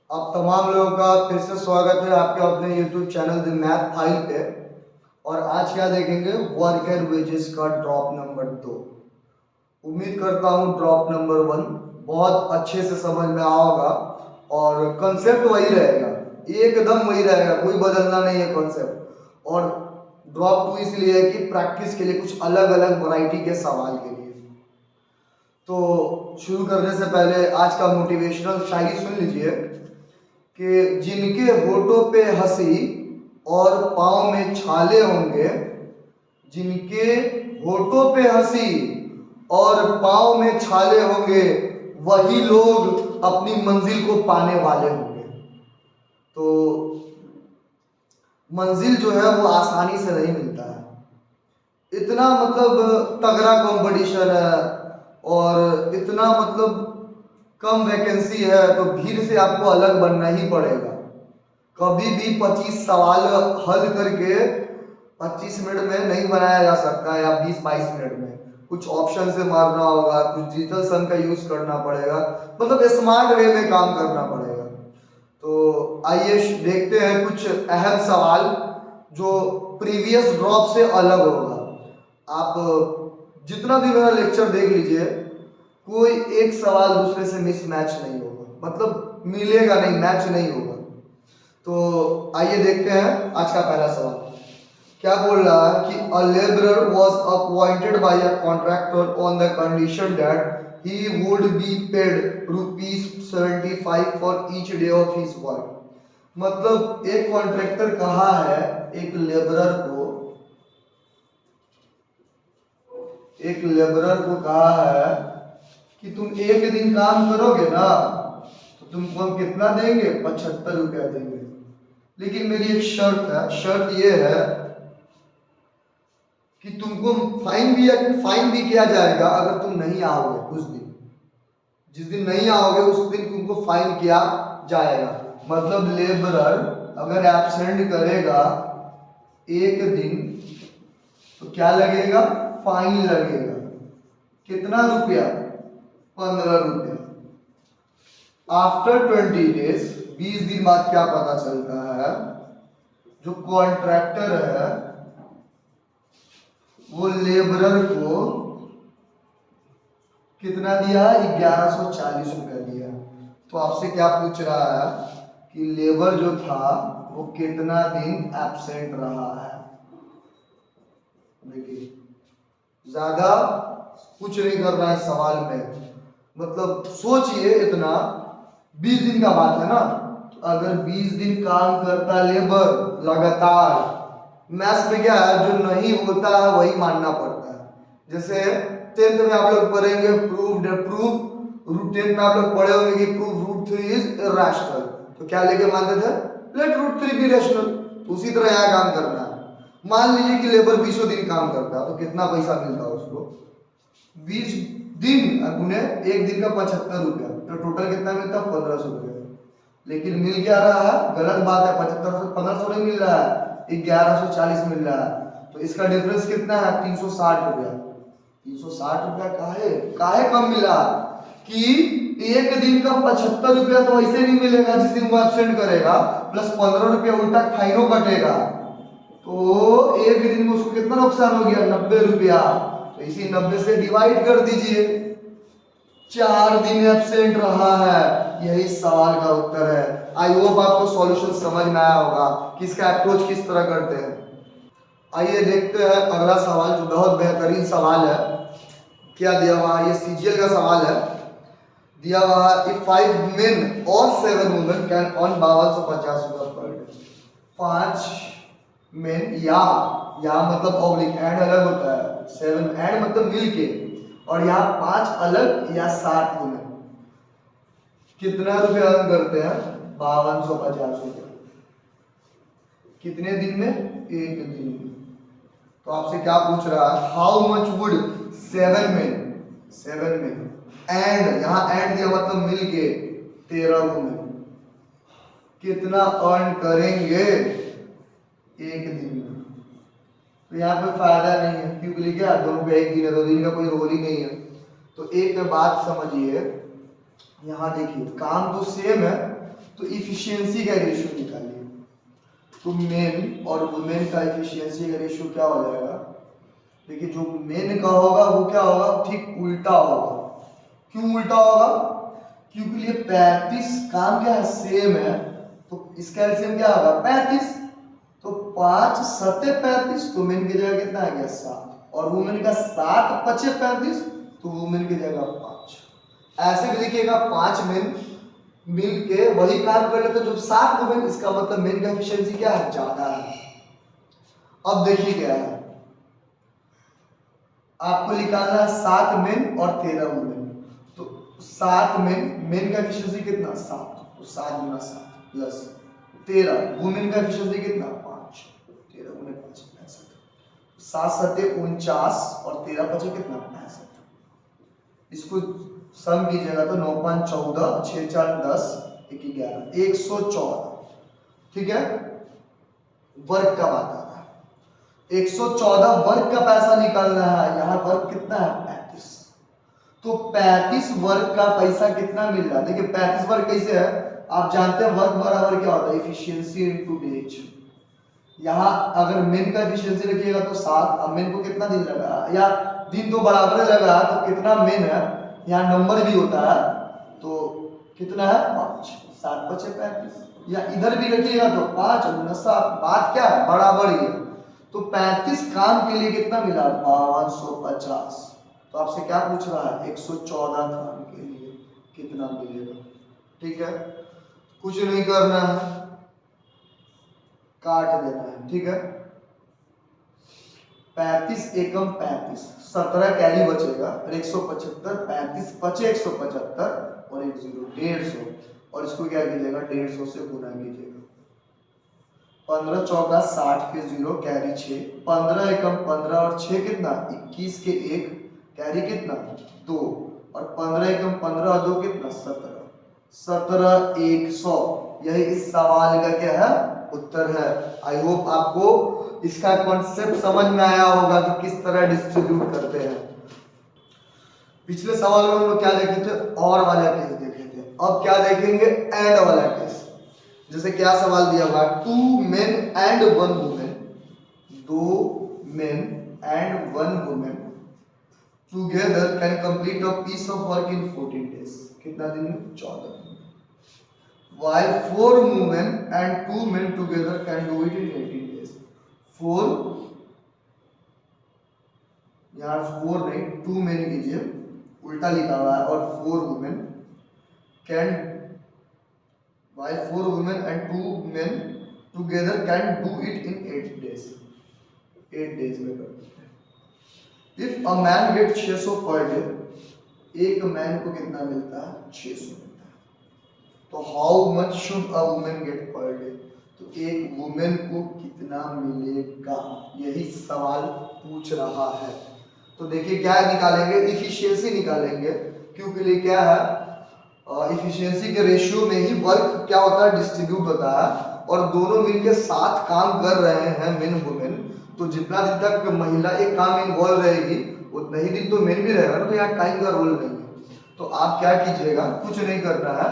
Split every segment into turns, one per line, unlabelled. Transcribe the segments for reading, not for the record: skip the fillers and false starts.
आप तमाम लोगों का फिर से स्वागत है आपके अपने YouTube channel the math file पे। और आज क्या देखेंगे, वर्कर वेजेस का ड्रॉप नंबर 2। उम्मीद करता हूँ ड्रॉप नंबर 1 बहुत अच्छे से समझ में आओगा और कंसेप्ट वही रहेगा, एकदम वही रहेगा, कोई बदलना नहीं है कंसेप्ट। और ड्रॉप 2 इसलिए है कि प्रैक्टिस के लिए कुछ अलग अलग वैरायटी के सवाल के लिए। तो शुरू करने से पहले आज का मोटिवेशनल शायरी सुन लीजिए कि जिनके होठों पे हंसी और पाँव में छाले होंगे, जिनके होठों पे हंसी और पाँव में छाले होंगे, वही लोग अपनी मंजिल को पाने वाले होंगे। तो मंजिल जो है वो आसानी से नहीं मिलता है, इतना मतलब तगड़ा कंपटीशन है और इतना मतलब कम वैकेंसी है, तो भीड़ से आपको अलग बनना ही पड़ेगा। कभी भी 25 सवाल हल करके 25 मिनट में नहीं बनाया जा सकता है या 20-22 मिनट में। कुछ ऑप्शन से मारना होगा, कुछ डिजिटल सन का यूज करना पड़ेगा, मतलब स्मार्ट वे में काम करना पड़ेगा। तो आइए देखते हैं कुछ अहम सवाल जो प्रीवियस ड्रॉप से अलग होगा। आप जितना भी मेरा लेक्चर देख लीजिए, कोई एक सवाल दूसरे से मिसमैच नहीं होगा, मतलब मिलेगा नहीं, मैच नहीं होगा। तो आइए देखते हैं आज का पहला सवाल क्या बोल रहा है कि a labourer was appointed by a contractor on the condition that he would be paid ₹75 for each day of his work. मतलब एक कॉन्ट्रैक्टर कहा है एक लेबरर को कहा है कि तुम एक दिन काम करोगे ना तो तुमको हम कितना देंगे, 75 रुपया देंगे। लेकिन मेरी एक शर्त है, शर्त ये है कि तुमको फाइन भी किया जाएगा अगर तुम नहीं आओगे उस दिन। जिस दिन नहीं आओगे उस दिन तुमको फाइन किया जाएगा। मतलब लेबरर अगर एब्सेंट करेगा एक दिन तो क्या लगेगा, फाइन लगेगा। कितना रुपया, 15 रुपया। आफ्टर 20 डेज, 20 दिन बाद क्या पता चलता है, जो कॉन्ट्रैक्टर है वो लेबरर को कितना दिया, 1140 रुपया दिया। तो आपसे क्या पूछ रहा है कि लेबर जो था वो कितना दिन एब्सेंट रहा है। देखिए ज्यादा कुछ नहीं कर रहा है सवाल में, मतलब सोचिए इतना 20 दिन का बात है ना। तो अगर 20 दिन काम करता लेबर लगातार, मैथ्स में क्या है, जो नहीं होता है वही मानना पड़ता है। जैसे 10th में आप लोग पढ़ेंगे प्रूफ 10th में आप लोग पढ़े होंगे कि प्रूफ √3 इज इरेशनल। तो क्या लेके मानते थे, लेट √3 बी रेशनल। तो उसी तरह यहाँ काम करना है। मान लीजिए कि लेबर 20 दिन काम करता है तो कितना पैसा मिलता है उसको, 20 दिन उन्हें एक दिन का 75 रुपया, तो टोटल कितना मिलता है, 1500 रुपया। लेकिन मिल क्या रहा है, गलत बात है, 75 से 1500 नहीं मिल रहा है, 1140 मिल रहा है। तो इसका डिफरेंस कितना है, 360 रुपया। 360 रुपया काहे कम मिला कि एक दिन का 75 रुपया तो ऐसे नहीं मिलेगा जिस दिन वो एब्सेंट करेगा, प्लस 15 रुपया उल्टा फाइनो कटेगा। तो एक दिन में उसको कितना नुकसान हो गया, 90 रुपया। तो इसी 90 से डिवाइड कर दीजिए, 4 दिन एब्सेंट रहा है। यही सवाल का उत्तर है। आई होप आपको सॉल्यूशन समझ में आया होगा कि इसका अप्रोच किस तरह करते हैं। आइए देखते हैं अगला सवाल जो बहुत बेहतरीन सवाल है। क्या दिया हुआ है, ये सीजीएल का सवाल है। दिया हुआ है इफ 5 men और 7 women कैन अर्न 5250 रुपया पर डे। 5 मेन या मतलब ऑब्लिक एंड अलग होता है, 7 एंड मतलब मिलके, और यहाँ 5 अलग या 7 वुमेन कितना रुपया अर्न करते हैं, 5250 रुपया। कितने दिन में, एक दिन में। तो आपसे क्या पूछ रहा है, how much would 7 men and, यहाँ एंड दिया मतलब मिलके 13 वुमेन कितना अर्न करेंगे एक दिन में। तो यहाँ पे फायदा नहीं है, क्योंकि लिखे दोनों पे एक दिन है, 2 दिन का कोई रोल ही नहीं है। तो एक बात समझिए, यहाँ देखिए काम तो सेम है, तो इफिशियंसी का रेशियो निकालिए। तो मेन और वुमेन का इफिशियंसी का रेशियो क्या हो जाएगा? देखिए जो मेन का होगा वो क्या होगा, ठीक उल्टा होगा। क्यों उल्टा होगा? क्योंकि ये 35 काम क्या है, सेम है, तो इसका एलसीएम क्या होगा 35। तो 5 सत्ते 35, तो मेन की जगह कितना आ गया 7, और वुमेन का 7 पचे 35, तो वुमेन की जगह 5। ऐसे भी देखिएगा 5 मेन मिल के वही काम कर लेते, जो 7 वुमेन, इसका मतलब मेन का एफिशिएंसी क्या है, ज्यादा है। अब देखिए क्या है, आपको निकालना है 7 मेन और 13 वुमेन। तो 7 मेन का एफिशिएंसी कितना 7, तो 7 गुना 7 प्लस 13 वुमेन का एफिशिएंसी कितना 5, 13 गुना 5 65, 7 सत्ते 49 और 13 पचे कितना 65। इसको सम कीजिएगा तो 9 5 14, 6 4 10, 1 11, 114। ठीक है, वर्ग का बात आ रहा है, 114 वर्ग का पैसा निकालना है। यहाँ वर्ग कितना है 35, तो 35 वर्ग का पैसा कितना मिल रहा है? देखिए 35 वर्ग कैसे है, आप जानते हैं वर्ग बराबर क्या होता है, इफिशियंसी इनटू डेज। यहाँ अगर मेन का एफिशिएंसी रखिएगा तो 7, अब मेन को कितना दिन लगा, या दिन तो बराबर लगा, तो कितना मेन है, यहाँ नंबर भी होता है, तो कितना है 5, 7 पचे 35, या इधर भी रखिएगा तो 5 गुना 7, बात क्या है बराबर ही है। तो 35 काम के लिए कितना मिला 550। तो आपसे क्या पूछ रहा है, 114 काम के लिए कितना मिलेगा। ठीक है, कुछ नहीं करना है, काट देना है। ठीक है, 35 एकम 35, 17 कैरी बचेगा और 175, 35 पचे 175 और 1 0 150, और इसको क्या कीजिएगा 150 से गुना कीजिएगा। 15 चौका 60 के 0 कैरी 6, 15 एकम 15 और 6 कितना 21 के 1 कैरी कितना 2, और 15 एकम 15 और 2 कितना 17, 17 100। यही इस सवाल का क्या है उत्तर है। आई होप आपको इसका कॉन्सेप्ट समझ में आया होगा कि किस तरह डिस्ट्रीब्यूट करते हैं। पिछले सवाल में हम लोग क्या देखे थे, और वाला केस देखे थे। अब क्या देखेंगे, एंड वाला केस। जैसे क्या सवाल दिया हुआ, 2 men and 1 woman, 2 men and 1 woman together can complete a piece of work in 14 days। कितना दिन में 14 दिन। While 4 women and 2 men together can do it in 18 days। 4, यहाँ 4 नहीं 2 men कीजिए, उल्टा लिखा हुआ है, और 4 women can, while 4 women and 2 men together can do it in 8 days। 8 days में कर सकते हैं। If a man gets 600 per day, एक मैन को कितना मिलता है 600 मिलता है। तो how much should a women get per day, तो एक वुमेन को कितना मिलेगा, यही सवाल पूछ रहा है। तो देखिए क्या निकालेंगे, इफिशियंसी निकालेंगे, क्योंकि लिए क्या है इफिशियंसी के रेशियो में ही वर्क क्या होता है डिस्ट्रीब्यूट होता है, और दोनों मिलकर साथ काम कर रहे हैं मेन वुमेन, तो जितना दिन तक महिला एक काम में इन्वॉल्व रहेगी उतना ही दिन तो मेन भी रहेगा ना, तो यहाँ टाइम का रोल नहीं है। तो आप क्या कीजिएगा, कुछ नहीं करना है,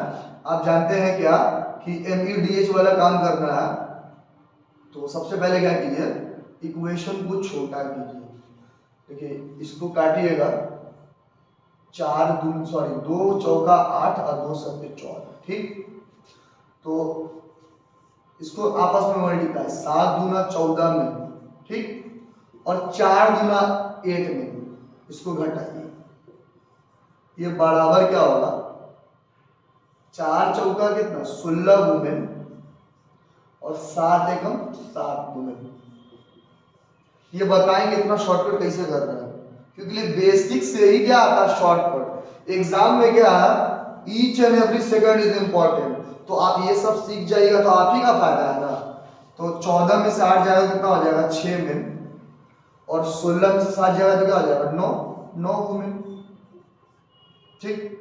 आप जानते हैं क्या कि MUDH वाला काम करना है। तो सबसे पहले क्या कीजिए, इक्वेशन को छोटा कीजिए। देखिए इसको काटिएगा, 2 चौका 8 और 2 सत्ते 14। ठीक, तो इसको आपस में मल्टीप्लाई, 7 दूना 14 में, ठीक, और 4 दूना 8 में, इसको घटाइए, ये बराबर क्या होगा 4 चौका कितना 16 वुमेन और 7 एकम 7 वुमेन। ये बताएंगे इतना शॉर्टकट कैसे करना है, क्योंकि बेसिक से ही क्या आता है शॉर्टकट। एग्जाम में क्या है, each and every second is important, तो आप ये सब सीख जाइएगा तो आप ही का फायदा है ना। तो 14 में से 8 जाएगा कितना हो जाएगा 6 में, और 16 में से 7 जाएगा तो क्या हो जाएगा 9 वुमेन। ठीक,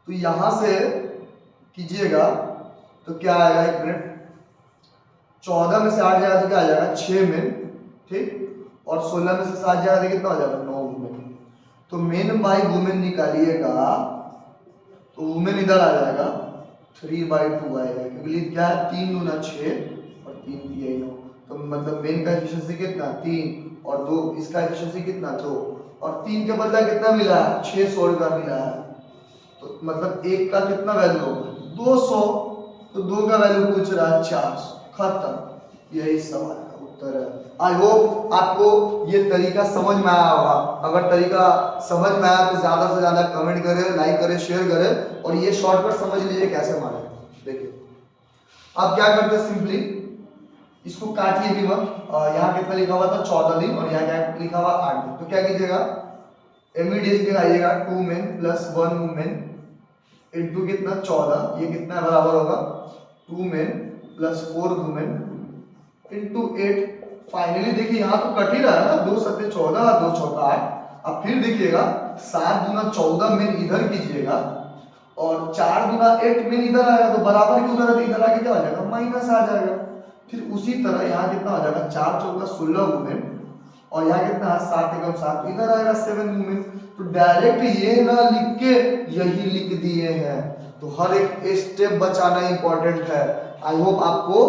तो यहां से कीजिएगा तो क्या आएगा, 1 मिनट, 14 में से 8 जाएगा तो क्या आ जाएगा 6 में, ठीक, और 16 में से 7 जाएगा तो कितना हो जाएगा 9 वुमेन। तो मेन बाई वुमेन निकालिएगा तो वुमेन इधर आ जाएगा, 3/2 आएगा, क्योंकि क्या है 3 दूना 6 और 3 तिहाई 9, तो मतलब मेन का एफिशिएंसी कितना 3 और 2, इसका एफिशिएंसी कितना 2, और 3 के बदला कितना मिला है 600 रुपया मिला है, तो मतलब एक का कितना वैल्यू होगा 200, तो 2 का वैल्यू पूछ रहा है 400, खत्म। यही सवाल का उत्तर है। आई होप आपको ये तरीका समझ में आया होगा। अगर तरीका समझ में आया तो ज्यादा से ज्यादा कमेंट करें, लाइक करें, शेयर करें, और ये शॉर्टकट समझ लीजिए कैसे मारे। देखिए अब क्या करते हैं, सिंपली इसको काटिए भी मत। यहाँ कितना लिखा हुआ था 14 दिन, और यहाँ क्या लिखा हुआ 8 दिन, तो क्या कीजिएगा इमीडिएटली लगाइएगा 2 men प्लस 1 woman इंटू कितना 14, ये कितना बराबर होगा 2 men plus 4 women into 8। Finally देखिए यहाँ तो कट ही रहा है ना, 2 सत्ते 14, 2 चौका 8। अब फिर देखिएगा 7 दूना 14 में इधर कीजिएगा, और 4 दूना 8 में इधर आएगा, तो बराबर के उधर इधर आके क्या हो जाएगा माइनस आ जाएगा। फिर उसी तरह यहाँ कितना हो जाएगा 4 चौका 16 वुमेन, और यहाँ कितना है 7 एकम 7, इधर आएगा 7 वुमेन। तो डायरेक्ट ये ना लिख के यही लिख दिए हैं, तो हर एक स्टेप बचाना इंपॉर्टेंट है। आई होप आपको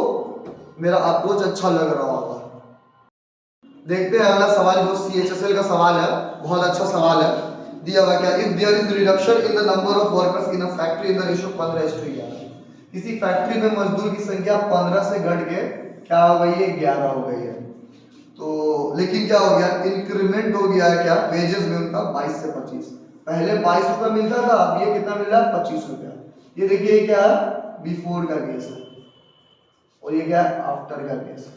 मेरा अप्रोच अच्छा लग रहा होगा। देखते हैं अगला सवाल जो CHSL का सवाल है, बहुत अच्छा सवाल है। दिया हुआ क्या, if there is reduction in the number of workers in a factory in the ratio 15:11, किसी फैक्ट्री में मजदूर की संख्या 15 से घट के क्या हो गई है 11 हो गई है। तो लेकिन क्या हो गया, इंक्रीमेंट हो गया है क्या वेजेस में उनका 22 से 25। पहले 22 रुपया मिलता था, अब ये कितना मिल रहा है 25 रुपया। ये देखिए क्या बिफोर का केस है, और ये क्या आफ्टर का केस है।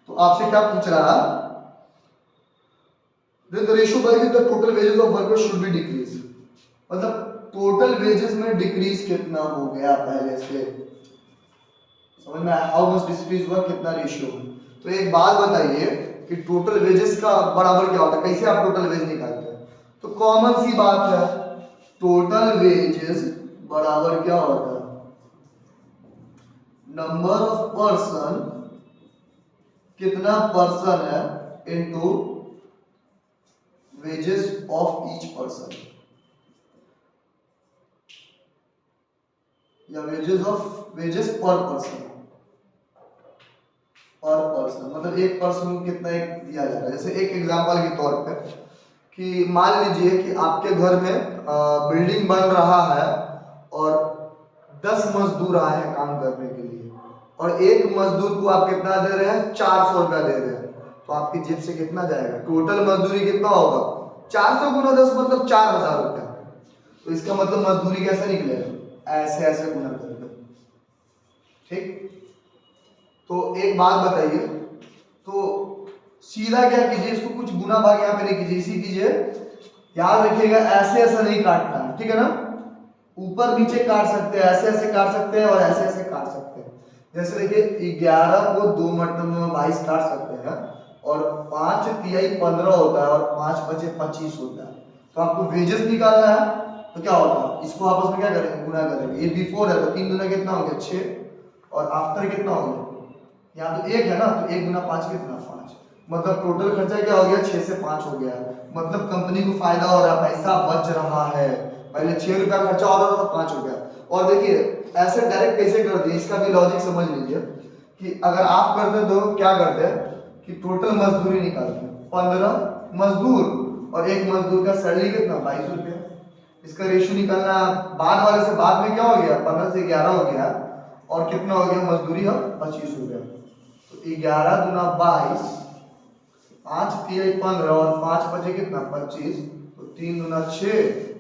तो आपसे क्या पूछ रहा है, the ratio by which the total wages of workers should be decreased, मतलब टोटल वेजेस में डिक्रीज कितना हो गया पहले से, समझ में आया हाउ मच डिक्रीज हुआ कितना रेशियो। तो एक बात बताइए कि टोटल वेजेस का बराबर क्या होता है, कैसे आप टोटल वेज निकालते हैं। तो कॉमन सी बात है, टोटल वेजेस बराबर क्या होता है नंबर ऑफ पर्सन, कितना पर्सन है into wages of each person, या वेजेस पर पर्सन, मतलब एक पर्सन को कितना एक दिया जा रहा है। जैसे एक एग्जांपल के तौर पे कि मान लीजिए कि आपके घर में बिल्डिंग बन रहा है और 10 मजदूर आए हैं काम करने के लिए, और एक मजदूर को आप कितना दे रहे हैं 400 रुपया दे रहे हैं, तो आपकी जेब से कितना जाएगा, टोटल मजदूरी कितना होगा 400 गुना 10 मतलब 4000 रुपया। तो इसका मतलब मजदूरी कैसे निकलेगा, ऐसे ऐसे गुना करके, ठीक। तो एक बात बताइए, तो सीधा क्या कीजिए, इसको कुछ गुना भाग यहाँ पे नहीं कीजिए, इसी कीजिए, याद रखिएगा ऐसे ऐसे नहीं काटना है, ठीक है ना। ऊपर नीचे काट सकते हैं, ऐसे ऐसे काट सकते हैं और ऐसे ऐसे काट सकते हैं। जैसे देखिए 11 को 2 मरतबे में 22 काट सकते हैं, और 5 तिहाई 15 होता है, और 5 बचे 25 होता है। तो आपको वेजेस निकालना है, तो क्या होता है इसको आपस में क्या करेंगे गुना करेंगे। ये बिफोर है तो 3 गुना कितना हो गया 6, और आफ्टर कितना हो गया, यहाँ तो 1 है ना, तो 1 गुना 5 कितना 5, मतलब टोटल खर्चा क्या हो गया 6 से 5 हो गया। मतलब कंपनी को फायदा हो रहा है, पैसा बच रहा है। पहले 6 रुपया खर्चा होता था तो 5 हो गया। और देखिए ऐसे डायरेक्ट कैसे कर दिए, इसका भी लॉजिक समझ लीजिए कि अगर आप करते तो क्या करते कि टोटल मजदूरी निकालते 15 मजदूर और एक मजदूर का सैलरी कितना 22 रुपया, इसका रेशियो निकालना बाद वाले से बाद में क्या हो गया 15 से 11 हो गया, और कितना हो गया मजदूरी है 25 रुपया। तो 11 दूना 22, 5 तिहाई 15 और 5 बचे कितना 25, तो 3 दूना 6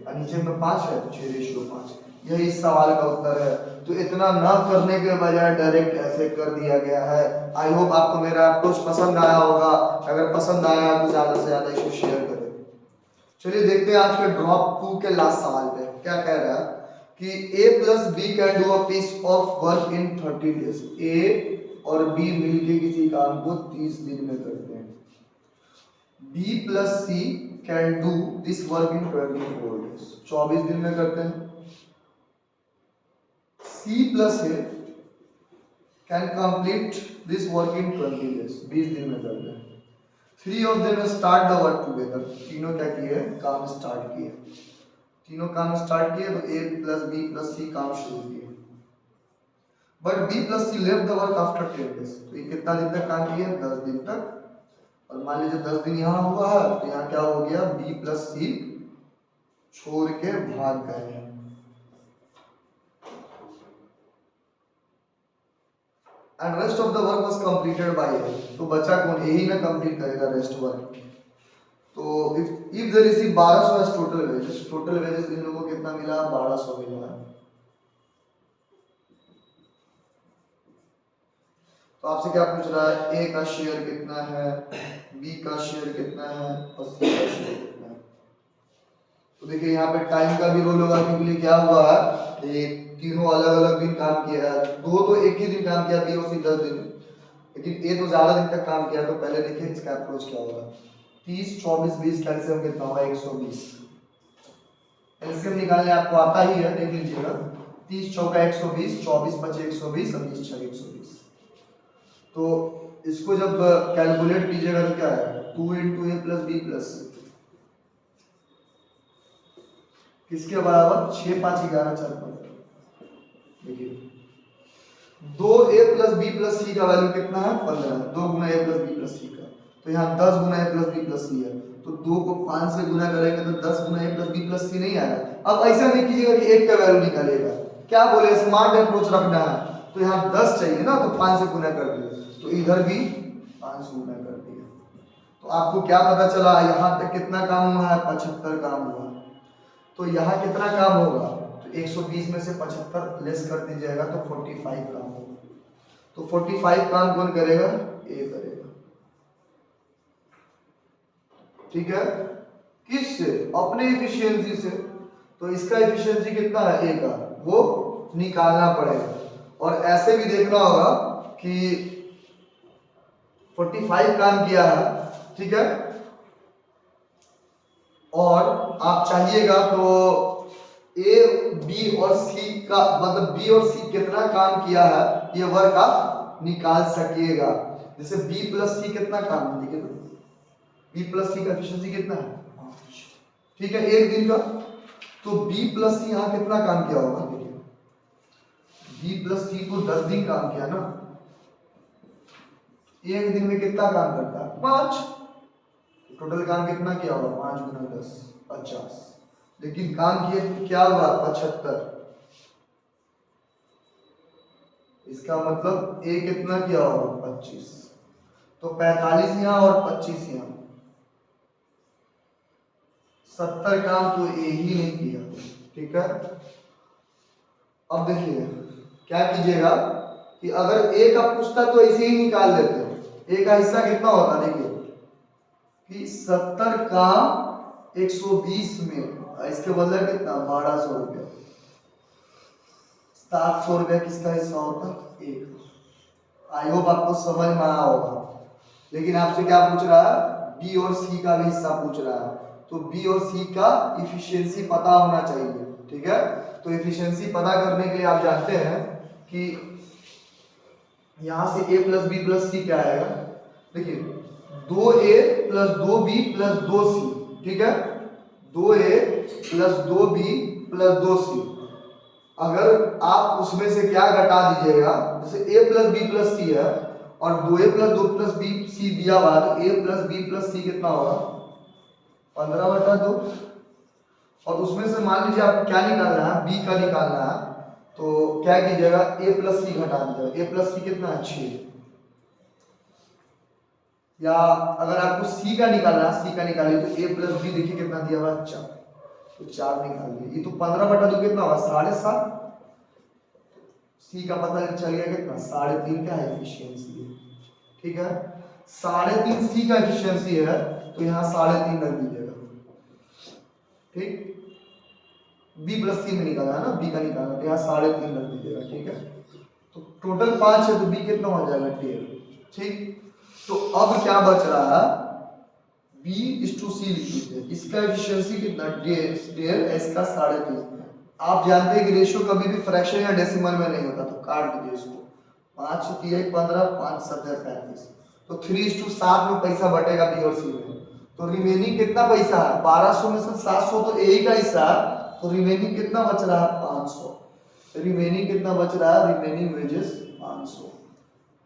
और नीचे में 5 है तो 6 रेशियो 5। यही इस सवाल का उत्तर है। तो इतना ना करने के बजाय डायरेक्ट ऐसे कर दिया गया है। आई होप आपको मेरा अप्रोच पसंद आया होगा, अगर पसंद आया तो ज्यादा से ज्यादा इसको शेयर करें। चलिए देखते हैं आज के ड्रॉप 2 के लास्ट सवाल पे क्या कह रहा है कि A plus B can do a piece of work in 30 days. A और B मिलके किसी काम को 30 दिन में करते हैं। B plus C can do this work in 24 days, 24 दिन में करते हैं। C plus A can complete this work in 20 days, 20 दिन में करते हैं। 3 of them start the work together, तीनों क्या किए काम स्टार्ट किए। तीनों काम स्टार्ट किए तो A plus B plus C काम शुरू किए, but B plus C left the work after 10 days। तो ये कितना दिन तक काम किया? 10 दिन तक। और मान लीजिए 10 दिन यहाँ हुआ है तो यहाँ क्या हो गया? बी प्लस सी छोड़ के भाग गए हैं। And rest of the work was completed by A. तो बचा कौन? ए ही ना कंप्लीट करेगा रेस्ट वर्क। तो if they receive 1200 as total wages, total wages इन लोगों को कितना मिला? 1200 मिला। तो आपसे क्या पूछ रहा है? ए का शेयर कितना है, बी का शेयर कितना है और सी का शेयर कितना है। तो देखिए यहाँ पे टाइम का भी रोल होगा, क्योंकि क्या हुआ है, ये तीनों अलग अलग दिन काम किया है। दो तो एक ही दिन काम किया, बी और सी 10 दिन, लेकिन ए तो ज्यादा दिन तक काम किया। तो पहले देखिए इसका अप्रोच क्या होगा। 30 24 20 कैल्शियम कितना होगा? 120। कैल्शियम निकालने आपको आता ही है, देख लीजिएगा। 30 चौका 120, 24 पचे 120 और 20 छः 120। तो इसको जब कैलकुलेट कीजिएगा तो क्या है? 2 इंटू ए प्लस बी प्लस सी किसके बराबर? 6 5 11 4 5। देखिए 2 ए प्लस बी प्लस सी का वैल्यू कितना है? 15। 2 गुना ए प्लस बी प्लस सी का, तो यहाँ 10 गुना ए प्लस बी प्लस सी है। तो 2 को 5 से गुना करेंगे तो 10 गुना ए प्लस बी प्लस सी नहीं आएगा। अब ऐसा नहीं कीजिएगा कि एक का वैल्यू निकालेगा, क्या बोले स्मार्ट अप्रोच रखना है। तो यहाँ 10 चाहिए ना, तो 5 से गुना कर दिया, तो इधर भी 5 से गुना कर दिया। तो आपको क्या पता चला? यहाँ तक कितना काम हुआ है? 75 काम हुआ। तो यहाँ कितना काम होगा? तो 120 में से 75 लेस कर दीजिएगा तो 45 काम होगा। तो 45 काम कौन करेगा? ए करेगा। ठीक है, किससे? अपने इफिशियंसी से। तो इसका इफिशियंसी कितना है? ए का, वो निकालना पड़ेगा। और ऐसे भी देखना होगा कि 45 काम किया है, ठीक है, और आप चाहिएगा तो ए बी और सी का, मतलब बी और सी कितना काम किया है ये वर्क आप निकाल सकिएगा। जैसे बी प्लस सी कितना काम है, देखिए तो बी प्लस सी का एफिशिएंसी कितना है? 5। ठीक है, एक दिन का। तो बी प्लस सी यहाँ कितना काम किया होगा? देखिए बी प्लस सी को 10 दिन काम किया ना, एक दिन में कितना काम करता है? 5। टोटल काम कितना किया होगा? 5 गुना 10 50। लेकिन काम किए तो क्या हुआ? 75। इसका मतलब ए कितना किया होगा? 25। तो 45 यहाँ और 25 यहाँ, 70 काम तो ए ही नहीं किया। ठीक है, अब देखिए क्या कीजिएगा कि अगर ए का पूछता तो ऐसे ही निकाल लेते हैं। ए का हिस्सा कितना होता? देखिए कि 70 का 120 में, इसके बदले कितना? 1200 रुपया। 700 रुपया किसका हिस्सा होता? एक। आई होप आपको समझ में आया होगा। लेकिन आपसे क्या पूछ रहा है? बी और सी का भी हिस्सा पूछ रहा है। तो बी और सी का इफिशियंसी पता होना चाहिए। ठीक है, तो इफिशियंसी पता करने के लिए आप जानते हैं कि यहां से ए प्लस बी प्लस सी क्या आएगा? देखिए 2a plus 2b plus 2c। ठीक है, 2a plus 2b plus 2c। अगर आप उसमें से क्या घटा दीजिएगा, जैसे a प्लस बी प्लस सी है और 2a plus 2 plus B C दिया हुआ, तो a प्लस बी प्लस सी कितना होगा? 15/2। और उसमें से मान लीजिए आपको क्या निकालना है? b का निकालना है। तो क्या कीजिएगा? a प्लस सी घटा दीजिएगा। a प्लस सी कितना है? 6। या अगर आपको सी का निकालना है, सी का निकालिए तो a प्लस बी देखिए कितना दिया हुआ? 4। तो 4 निकालिए, ये तो 15/2 कितना होगा? 7.5। सी का पता चल गया कितना? 3.5 का एफिशिएंसी है। ठीक है, 3.5 सी का एफिशिएंसी है, तो यहाँ 3.5 रख दीजिएगा। ठीक, बी प्लस सी में निकालना है ना, बी का निकालना, तो यहाँ 3.5 रख दीजिएगा। ठीक है, तो टोटल 5 है, तो बी कितना हो जाएगा? 13। ठीक, तो अब क्या बच रहा है? B/C लिख लीजिए। इसका एफिशिएंसी कितना? 1.5, इसका 3.5। आप जानते हैं कि रेशियो कभी भी फ्रैक्शन या डेसिमल में नहीं होता, तो काट दीजिए इसको। 5 3 15, 5 7 35। तो 3:7 में पैसा बटेगा बी और सी में। तो रिमेनिंग कितना पैसा है? 1200 में से 700 तो ए का हिस्सा है, तो रिमेनिंग कितना बच रहा है 500। रिमेनिंग कितना बच रहा है, रिमेनिंग वेजेस 500।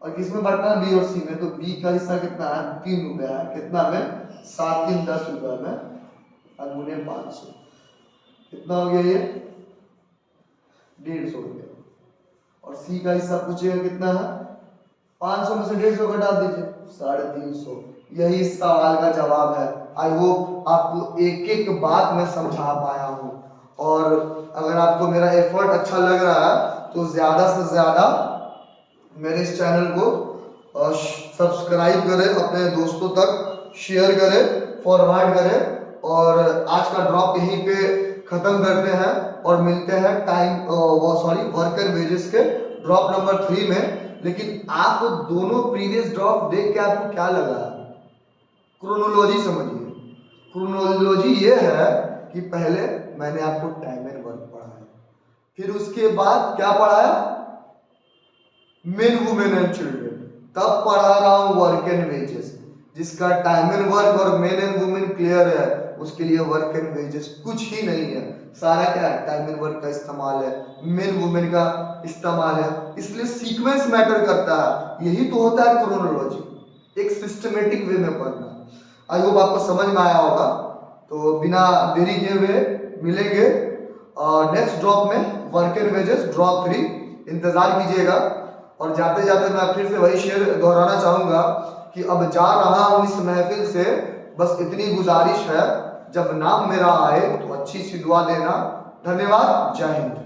और किसमें बढ़ना है, बी और सी में। तो बी का हिस्सा कितना है 3 रुपया है, कितना में 7 3 10 रुपया में और मुने 500, कितना हो गया ये 150 रुपया। और सी का हिस्सा पूछेगा कितना है 500 में से 150 घटा दीजिए 350। यही इस सवाल का जवाब है। आई होप आपको एक एक बात मैं समझा पाया हूँ। और अगर आपको मेरा एफर्ट अच्छा लग रहा है तो ज्यादा से ज्यादा मेरे इस चैनल को सब्सक्राइब करें, अपने दोस्तों तक शेयर करें, फॉरवर्ड करें। और आज का ड्रॉप यहीं पे खत्म करते हैं और मिलते हैं वर्क एंड वेजेस के ड्रॉप नंबर 3 में। लेकिन आप दोनों प्रीवियस ड्रॉप देख के आपको क्या लगा, क्रोनोलॉजी समझिए। क्रोनोलॉजी ये है कि पहले मैंने आपको टाइम एंड वर्क पढ़ाया, फिर उसके बाद क्या पढ़ाया, मेन वुमेन एंड चिल्ड्रन, तब पढ़ा रहा हूं वर्क एंड वेजेस। जिसका टाइम एंड वर्क और मेन एंड वुमेन क्लियर है उसके लिए वर्क एंड वेजेस कुछ ही नहीं है। सारा क्या है, टाइम एंड वर्क का इस्तेमाल है, मेन वुमेन का इस्तेमाल है। इसलिए सीक्वेंस मैटर करता है। यही तो होता है क्रोनोलॉजी, एक सिस्टमेटिक वे में पढ़ना। आई होप आपको समझ में आया होगा। तो बिना देरी किए हुए मिलेंगे नेक्स्ट ड्रॉप में, वर्क एंड वेजेस ड्रॉप 3। इंतजार कीजिएगा। और जाते जाते मैं फिर से वही शेर दोहराना चाहूंगा कि अब जा रहा हूं इस महफिल से, बस इतनी गुजारिश है, जब नाम मेरा आए तो अच्छी सी दुआ देना। धन्यवाद, जय हिंद।